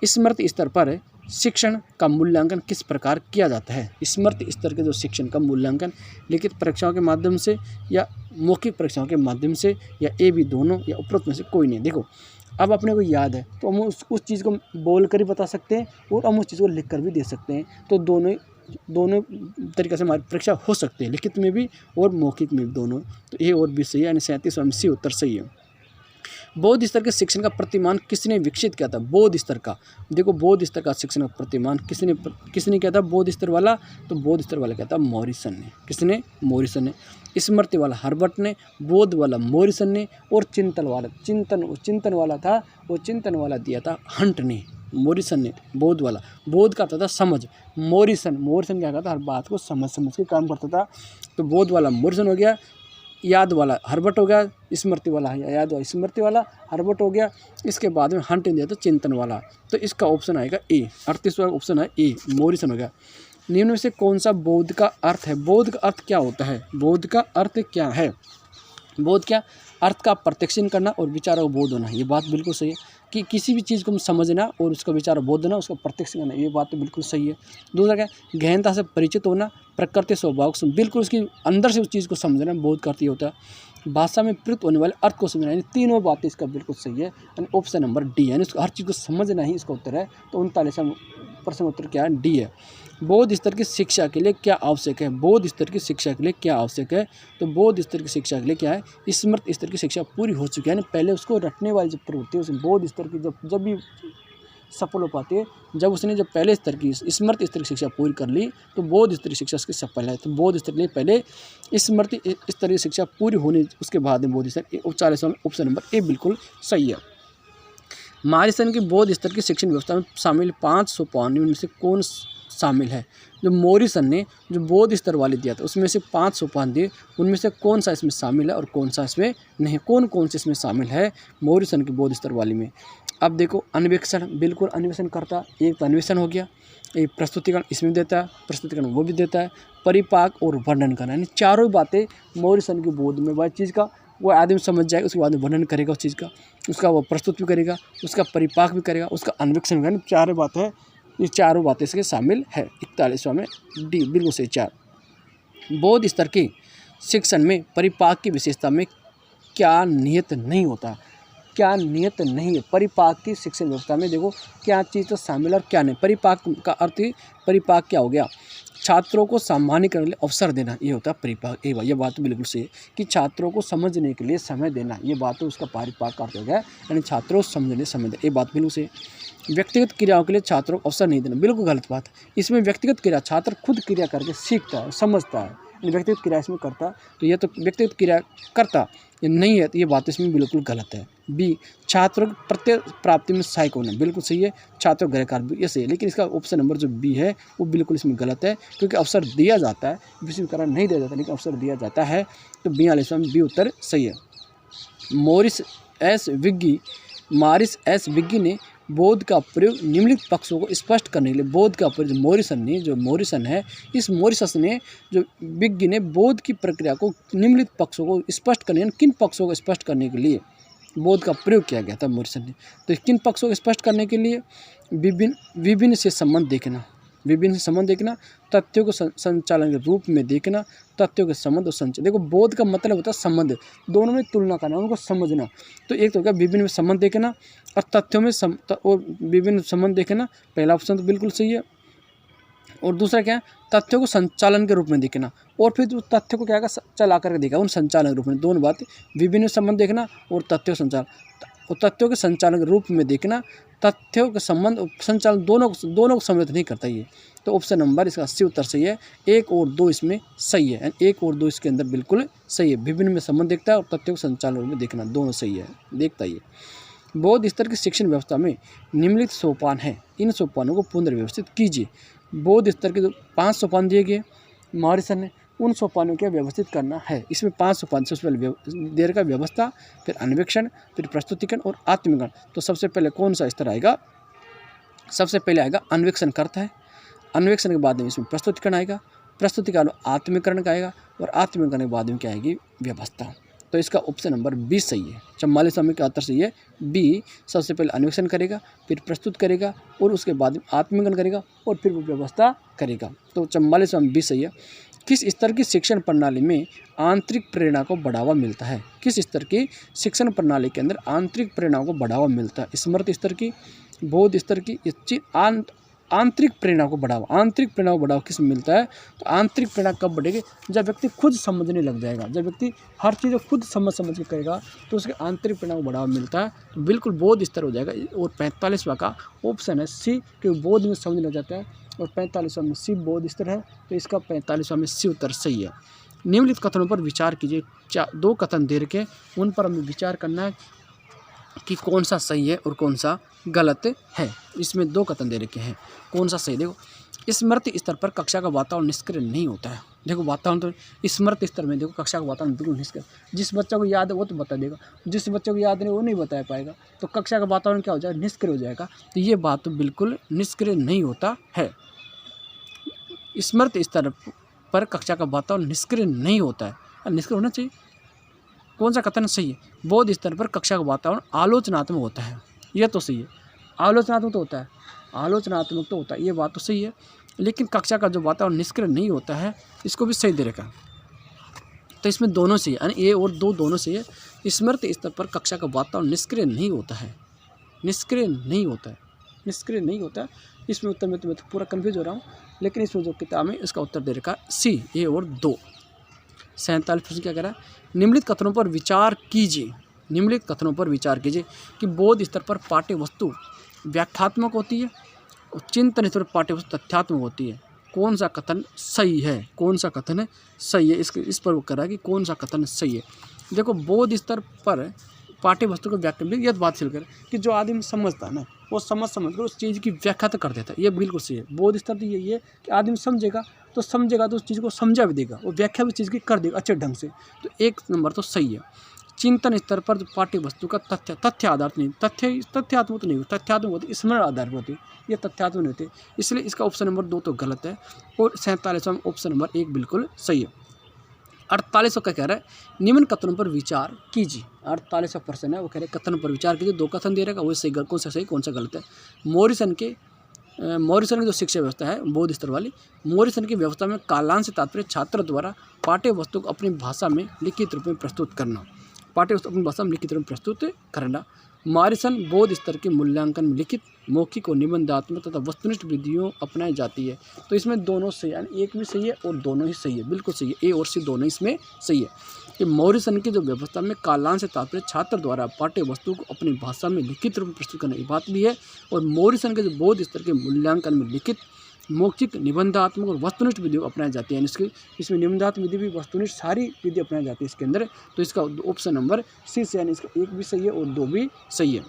स्मृति स्तर पर शिक्षण का मूल्यांकन किस प्रकार किया जाता है? स्मृति स्तर के जो शिक्षण का मूल्यांकन लिखित परीक्षाओं के माध्यम से या मौखिक परीक्षाओं के माध्यम से या ए बी दोनों या उपरोक्त में से कोई नहीं। देखो अब अपने को याद है तो हम उस चीज़ को बोल कर ही बता सकते हैं और हम उस चीज़ को लिख कर भी दे सकते हैं। तो दोनों तरीक़े से हमारी परीक्षा हो सकती है, लिखित में भी और मौखिक में भी दोनों। तो ए और बी सही है, यानी 37 और सी उत्तर सही है। बौद्ध स्तर के शिक्षण का प्रतिमान किसने विकसित किया था? बौद्ध स्तर का, देखो बौद्ध स्तर का शिक्षण का प्रतिमान किसने किया था? बौद्ध स्तर वाला, तो बौद्ध स्तर वाला क्या था? मॉरिसन ने। किसने? मॉरिसन ने। स्मृति वाला हर्बर्ट ने, बौद्ध वाला मॉरिसन ने, और चिंतन वाला था, वो चिंतन वाला दिया था हंट ने। मॉरिसन ने बौद्ध वाला, बौद्ध का था समझ, मॉरिसन क्या करता था? हर बात को समझ के काम करता था। तो बौद्ध वाला मॉरिसन हो गया, याद वाला हर्बर्ट हो गया, स्मृति वाला याद वाला स्मृति वाला हर्बर्ट हो गया। इसके बाद में हंट ने दिया था चिंतन वाला। तो इसका ऑप्शन आएगा ए, 38वां ऑप्शन है ए, मॉरिसन हो गया। निम्न में से कौन सा बौद्ध का अर्थ है? बौद्ध का अर्थ क्या होता है? बौद्ध का अर्थ क्या है? बौद्ध क्या? अर्थ का प्रत्यक्षण करना और विचारों का बोध होना। ये बात बिल्कुल सही है कि किसी भी चीज़ को हम समझना और उसका विचार बोध होना, उसका प्रत्यक्ष करना, ये बात तो बिल्कुल सही है। दूसरा क्या? गहनता से परिचित होना, प्रकृति स्वभाव को बिल्कुल उसकी अंदर से उस चीज़ को समझना बौद्ध का अर्थ ये होता है। भाषा में प्रयुक्त होने वाले अर्थ को समझना, यानी तीनों बातें इसका बिल्कुल सही है, यानी ऑप्शन नंबर डी, यानी हर चीज़ को समझना ही इसका उत्तर है। तो 39वां प्रश्न उत्तर क्या है? डी है। बौद्ध स्तर की शिक्षा के लिए क्या आवश्यक है? बौद्ध स्तर की शिक्षा के लिए क्या आवश्यक है? तो बौद्ध स्तर की शिक्षा के लिए क्या है? स्मृति स्तर की शिक्षा पूरी हो चुकी है, यानी पहले उसको रटने वाली जो प्रवृत्ति है उस बौद्ध स्तर की जब भी सफल हो पाती है, जब पहले स्तर की स्मृति स्तर की शिक्षा पूरी कर ली तो बौद्ध स्तर की शिक्षा उसकी सफल है। तो बौद्ध स्तर के लिए पहले स्मृति स्तर की शिक्षा पूरी होने उसके बाद में बौद्ध स्तर, 40वां ऑप्शन नंबर ए बिल्कुल सही है। मॉरिसन की बौद्ध स्तर की शिक्षण व्यवस्था में शामिल 5 सोपान में से कौन शामिल है? जो मॉरिसन ने जो बौद्ध स्तर वाले दिया था उसमें से 5 सोपान दिए, उनमें से कौन सा इसमें शामिल है और कौन सा इसमें नहीं? कौन से इसमें शामिल है मॉरिसन की बौद्ध स्तर वाली में? अब देखो अन्वेषण, बिल्कुल अन्वेषण करता, एक तो अन्वेषण हो गया, एक प्रस्तुतिकरण इसमें देता है, प्रस्तुतिकरण वो भी देता है, परिपाक और वर्णन करना, यानी चारों बातें मॉरिसन की बौद्ध में वह चीज़ का वो आदमी समझ जाएगा, उसके बाद में वर्णन करेगा उस चीज़ का, उसका वो प्रस्तुत भी करेगा, उसका परिपाक भी करेगा, उसका अन्वेषण भी, चारों बातें हैं, ये चारों बातें इसके शामिल है। 41वां में डी बिल्कुल सही 4। बौद्ध स्तर के शिक्षण में परिपाक की विशेषता में क्या नियत नहीं होता? क्या नियत नहीं है? परिपाक की शिक्षण व्यवस्था में देखो क्या चीज़ तो शामिल और क्या नहीं। परिपाक का अर्थ, परिपाक क्या हो गया? छात्रों को सामान्य करने के लिए अवसर देना, ये होता है परिपाक। ये बात तो बिल्कुल सही है कि छात्रों को समझने के लिए समय देना, ये बात तो उसका परिपाक का अर्थ हो गया, यानी छात्रों को समझने समय देना, ये बात बिल्कुल सही है। व्यक्तिगत क्रियाओं के लिए छात्रों को अवसर नहीं देना, बिल्कुल गलत बात है। इसमें व्यक्तिगत क्रिया छात्र खुद क्रिया करके सीखता है, समझता है, व्यक्तिगत क्रिया इसमें करता, तो ये तो व्यक्तिगत क्रिया करता ये नहीं है, तो ये बात इसमें बिल्कुल गलत है। बी, छात्रों की प्रत्यय प्राप्ति में सहायक होना, बिल्कुल सही है, छात्रों गृह कार्य ये सही है, लेकिन इसका ऑप्शन नंबर जो बी है वो बिल्कुल इसमें गलत है, क्योंकि अवसर दिया जाता है, विश्वविद्यालय नहीं दिया जाता, लेकिन अवसर दिया जाता है। तो 42वां में बी उत्तर सही है। मॉरिस एस विग्गी ने बौद्ध का प्रयोग निम्नलिखित पक्षों को स्पष्ट करने के लिए, बौद्ध का प्रयोग मॉरिसन है, इस मॉरिसस ने जो विग्गी ने बौद्ध की प्रक्रिया को निम्नलिखित पक्षों को स्पष्ट करने, किन पक्षों को स्पष्ट करने के लिए बौद्ध का प्रयोग किया गया था मॉरिसन ने? तो किन पक्षों को स्पष्ट करने के लिए? विभिन्न से संबंध देखना, तथ्यों को संचालन के रूप में देखना, तथ्यों के संबंध और संचालन। देखो बौद्ध का मतलब होता है संबंध, दोनों में तुलना करना, उनको समझना। तो एक तो क्या विभिन्न में संबंध देखना और तथ्यों में और विभिन्न संबंध देखना, पहला ऑप्शन तो बिल्कुल सही है। और दूसरा क्या है? तथ्यों को संचालन के रूप में देखना, और फिर उस तथ्य को क्या चला करके देखा उन संचालन के रूप में। दोनों बात, विभिन्न संबंध देखना और तथ्यों संचालन, और तथ्यों के संचालन के रूप में देखना, तथ्यों के संबंध और संचालन दोनों को सम्मिलित नहीं करता ये। तो ऑप्शन नंबर इसका सी उत्तर सही है, 1 और 2 इसमें सही है, 1 और 2 इसके अंदर बिल्कुल सही है। विभिन्न में संबंध देखता है और तथ्यों के संचालन रूप में देखना, दोनों सही है, देखता ही है। बौद्ध स्तर की शिक्षण व्यवस्था में निम्नलिखित सोपान हैं, इन सोपानों को पुनर्व्यवस्थित कीजिए। बौद्ध स्तर के जो 5 सोपान दिए गए मॉरिसन ने, उन सोपानों को व्यवस्थित करना है। इसमें 5 सोपान, सबसे पहले देर का व्यवस्था, फिर अन्वेषण, फिर प्रस्तुतिकरण और आत्मीकरण। तो सबसे पहले कौन सा स्तर आएगा? सबसे पहले आएगा अन्वेषण करता है, अन्वेषण के बाद में इसमें प्रस्तुतिकरण आएगा, प्रस्तुतिकरण आत्मीकरण का आएगा, और आत्मीकरण के बाद में क्या आएगी? व्यवस्था। तो इसका ऑप्शन नंबर बी सही है। 44वां का उत्तर सही है बी। सबसे पहले अन्वेषण करेगा, फिर प्रस्तुत करेगा और उसके बाद आत्मगन करेगा और फिर वो व्यवस्था करेगा। तो 44वां बी सही है। किस स्तर की शिक्षण प्रणाली में आंतरिक प्रेरणा को बढ़ावा मिलता है? किस स्तर की शिक्षण प्रणाली के अंदर आंतरिक प्रेरणा को बढ़ावा मिलता है? स्मृति स्तर की, बोध स्तर की, आंतरिक प्रेरणा को बढ़ावा किस में मिलता है? तो आंतरिक प्रेरणा कब बढ़ेगी? जब व्यक्ति खुद समझने लग जाएगा, जब व्यक्ति हर चीज़ को खुद समझ के करेगा तो उसके आंतरिक प्रेरणा को बढ़ावा मिलता है। तो बिल्कुल बोध स्तर हो जाएगा। और 45वां का ऑप्शन है सी, क्योंकि बोध में समझने लग जाता है और 45वां में सी बोध स्तर है। तो इसका 45वां में सी उत्तर सही है। निम्नलिखित कथनों पर विचार कीजिए। 2 कथन दे रखे, उन पर हमें विचार करना है कि कौन सा सही है और कौन सा गलत है। इसमें 2 कथन दे रखे हैं, कौन सा सही? देखो, स्मृति स्तर पर कक्षा का वातावरण निष्क्रिय नहीं होता है। देखो वातावरण तो स्मृति स्तर में देखो कक्षा का वातावरण बिल्कुल निष्क्रिय। जिस बच्चा को याद है वो तो बता देगा, जिस बच्चे को याद नहीं वो नहीं बता पाएगा। तो कक्षा का वातावरण क्या हो जाएगा? निष्क्रिय हो जाएगा। तो ये बात तो बिल्कुल निष्क्रिय नहीं होता है। स्मृति स्तर पर कक्षा का वातावरण निष्क्रिय नहीं होता है, निष्क्रिय होना चाहिए। कौन सा कथन सही है? बोध स्तर पर कक्षा का वातावरण आलोचनात्मक होता है, यह तो सही है। आलोचनात्मक तो होता है, आलोचनात्मक तो होता है, ये बात तो सही है। लेकिन कक्षा का जो वातावरण निष्क्रिय नहीं होता है, इसको भी सही दे रखा। तो इसमें दोनों सही है, यानी ए और दो दोनों सही है। स्मृति स्तर पर कक्षा का वातावरण निष्क्रिय नहीं होता है, निष्क्रिय नहीं होता है, निष्क्रिय नहीं होता है। इसमें उत्तर में तो मैं तो पूरा कन्फ्यूज हो रहा हूँ, लेकिन इसमें जो किताब में इसका उत्तर दे रखा सी, ए और 2। 47 प्रश्न क्या कह रहा है? निम्नलिखित कथनों पर विचार कीजिए। निम्नलिखित कथनों पर विचार कीजिए कि बोध स्तर पर पाठ्य वस्तु व्याख्यात्मक होती है और चिंतन स्तर पर पाठ्य वस्तु तथ्यात्मक होती है। कौन सा कथन सही है? कौन सा कथन है सही है? इस पर वो कर रहा है कि कौन सा कथन सही है। देखो, बोध स्तर पर पाठ्य वस्तु को व्याख्या, यह बात सिल कर कि जो आदमी समझता है ना, वो समझ कर उस चीज़ की व्याख्या तो कर देता है, ये बिल्कुल सही है। बोध स्तर तो यही है कि आदमी समझेगा तो उस चीज़ को समझा भी देगा और व्याख्या भी चीज़ की कर देगा अच्छे ढंग से। तो 1 नंबर तो सही है। चिंतन स्तर पर जो पाठ्य वस्तु का तथ्य आधारित नहीं, तथ्यात्मक तो नहीं होती, तथ्यात्मक होती, स्मरण आधारित होती, ये तथ्यात्मक नहीं होती। इसलिए इसका ऑप्शन नंबर 2 तो गलत है और 47वां ऑप्शन नंबर 1 बिल्कुल सही है। 48 का कह रहा है निम्न कथनों पर विचार कीजिए। 48वां प्रश्न है, वो कह रहे कथन पर विचार कीजिए। 2 कथन दे रहेगा, वो सही कौन सा सही कौन सा गलत है। मॉरिसन की जो शिक्षा व्यवस्था है बोध स्तर वाली, मॉरिसन की व्यवस्था में कालांश से तात्पर्य छात्र द्वारा पाठ्य वस्तु को अपनी भाषा में लिखित रूप में प्रस्तुत करना, पाठ्य वस्तु अपनी भाषा में लिखित रूप में प्रस्तुत करना। मॉरिसन बोध स्तर के मूल्यांकन में लिखित, मौखिक और निबंधात्मक तथा वस्तुनिष्ठ विधियों अपनाई जाती है। तो इसमें दोनों सही है, यानी एक भी सही है और दोनों ही सही है, बिल्कुल सही है। ए और सी दोनों इसमें सही है कि मॉरिसन की जो व्यवस्था में कालांश से तात्पर्य छात्र द्वारा पाठ्य वस्तु को अपनी भाषा में लिखित रूप में प्रस्तुत करने की बात भी है। और मॉरिसन के जो बोध स्तर के मूल्यांकन में लिखित, मौखिक, निबंधात्मक और वस्तुनिष्ठ विधि अपनाई जाती है। इसमें निबंधात्मक विधि भी वस्तुनिष्ठ सारी विधि अपनाई जाती है इसके अंदर। तो इसका ऑप्शन नंबर सी से, यानी इसका 1 भी सही है और 2 भी सही है।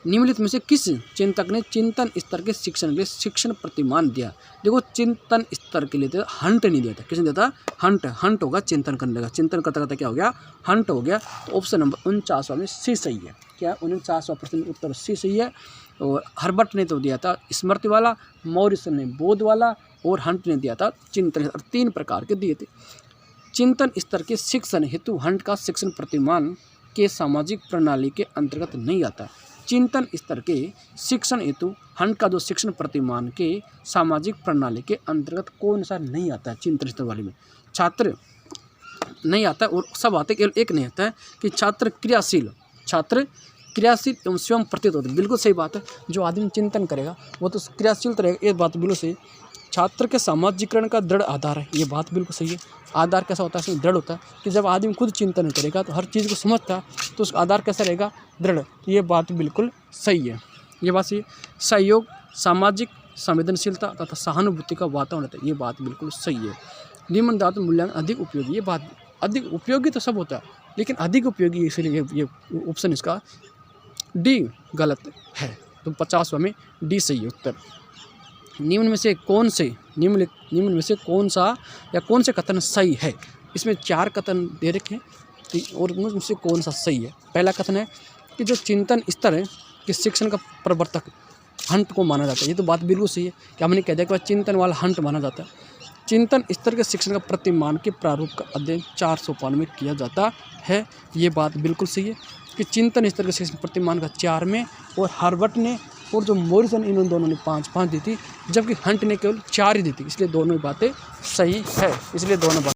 निम्नलिखित में से किस चिंतक ने चिंतन स्तर के शिक्षण के लिए शिक्षण प्रतिमान दिया? देखो, चिंतन स्तर के लिए तो हंट नहीं दिया था। किसने दिया था? हंट होगा चिंतन करने का, चिंतन करता करता क्या हो गया? हंट हो गया। तो ऑप्शन नंबर 49वां में सी सही है। क्या 49वां प्रश्न उत्तर सी सही है। और हर्बर्ट ने तो दिया था स्मृति वाला, मॉरिसन ने बोध वाला और हंट ने दिया था चिंतन। और 3 प्रकार के दिए थे। चिंतन स्तर के शिक्षण हेतु हंट का शिक्षण प्रतिमान के सामाजिक प्रणाली के अंतर्गत नहीं आता। चिंतन स्तर के शिक्षण हेतु हंट का जो शिक्षण प्रतिमान के सामाजिक प्रणाली के अंतर्गत कौन सा नहीं आता है? चिंतन स्तर वाले में छात्र नहीं आता और सब आते, केवल एक नहीं आता है कि छात्र क्रियाशील एवं स्वयं प्रतीत होते। बिल्कुल सही बात है। जो आदमी चिंतन करेगा वो तो क्रियाशील रहेगा, ये बात बिल्कुल सही है। छात्र के सामाजिकरण का दृढ़ आधार है, ये बात बिल्कुल सही है। आधार कैसा होता है? इसमें दृढ़ होता है कि जब आदमी खुद चिंतन करेगा तो हर चीज़ को समझता है, तो उसका आधार कैसा रहेगा? दृढ़। ये बात बिल्कुल सही है, ये बात सही है। सहयोग, सामाजिक संवेदनशीलता तथा सहानुभूति का वातावरण होता है, ये बात बिल्कुल सही है। निबंधात्मक मूल्यांकन अधिक उपयोगी, ये बात अधिक उपयोगी तो सब होता है, लेकिन अधिक उपयोगी, इसलिए ये ऑप्शन इसका डी गलत है। तो 50वां में डी सही है उत्तर। निम्न में से कौन सा या कौन से कथन सही है? इसमें 4 कथन दे रखे हैं और उनमें से कौन सा सही है? पहला कथन है कि जो चिंतन स्तर है कि शिक्षण का प्रवर्तक हंट को माना जाता है, ये तो बात बिल्कुल सही है कि हमने कह दिया कि चिंतन वाला हंट माना जाता है। चिंतन स्तर के शिक्षण का प्रतिमान के प्रारूप का अध्ययन 4 सोपान में किया जाता है। ये बात बिल्कुल सही है कि चिंतन स्तर के शिक्षण प्रतिमान का 4 में, और हार्वर्ड ने और जो मॉरिसन इन दोनों ने 5-5 दी थी, जबकि हंट ने केवल 4 ही दी थी। इसलिए दोनों बातें सही है, इसलिए दोनों